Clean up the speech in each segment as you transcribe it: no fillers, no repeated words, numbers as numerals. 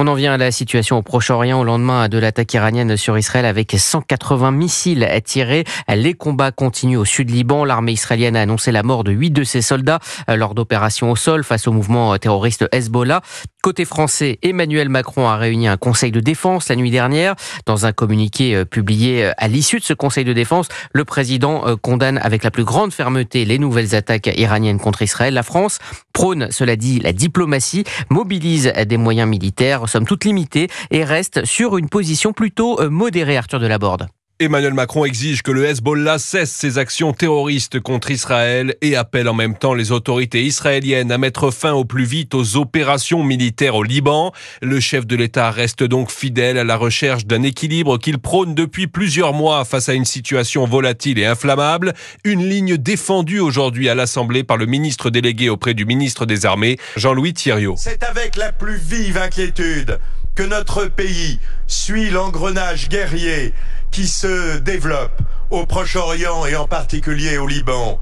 On en vient à la situation au Proche-Orient au lendemain de l'attaque iranienne sur Israël avec 180 missiles tirés. Les combats continuent au sud Liban. L'armée israélienne a annoncé la mort de 8 de ses soldats lors d'opérations au sol face au mouvement terroriste Hezbollah. Côté français, Emmanuel Macron a réuni un conseil de défense la nuit dernière. Dans un communiqué publié à l'issue de ce conseil de défense, le président condamne avec la plus grande fermeté les nouvelles attaques iraniennes contre Israël. La France prône, cela dit, la diplomatie, mobilise des moyens militaires, somme toute limités, et reste sur une position plutôt modérée, Arthur Delaborde. Emmanuel Macron exige que le Hezbollah cesse ses actions terroristes contre Israël et appelle en même temps les autorités israéliennes à mettre fin au plus vite aux opérations militaires au Liban. Le chef de l'État reste donc fidèle à la recherche d'un équilibre qu'il prône depuis plusieurs mois face à une situation volatile et inflammable. Une ligne défendue aujourd'hui à l'Assemblée par le ministre délégué auprès du ministre des Armées, Jean-Louis Thiriot. C'est avec la plus vive inquiétude que notre pays suit l'engrenage guerrier qui se développe au Proche-Orient et en particulier au Liban.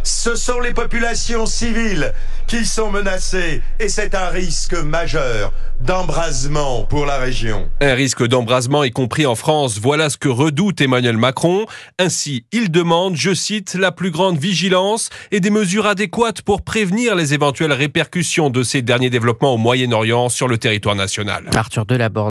Ce sont les populations civiles qui sont menacées et c'est un risque majeur d'embrasement pour la région. Un risque d'embrasement y compris en France. Voilà ce que redoute Emmanuel Macron. Ainsi, il demande, je cite, la plus grande vigilance et des mesures adéquates pour prévenir les éventuelles répercussions de ces derniers développements au Moyen-Orient sur le territoire national. Arthur Delaborde.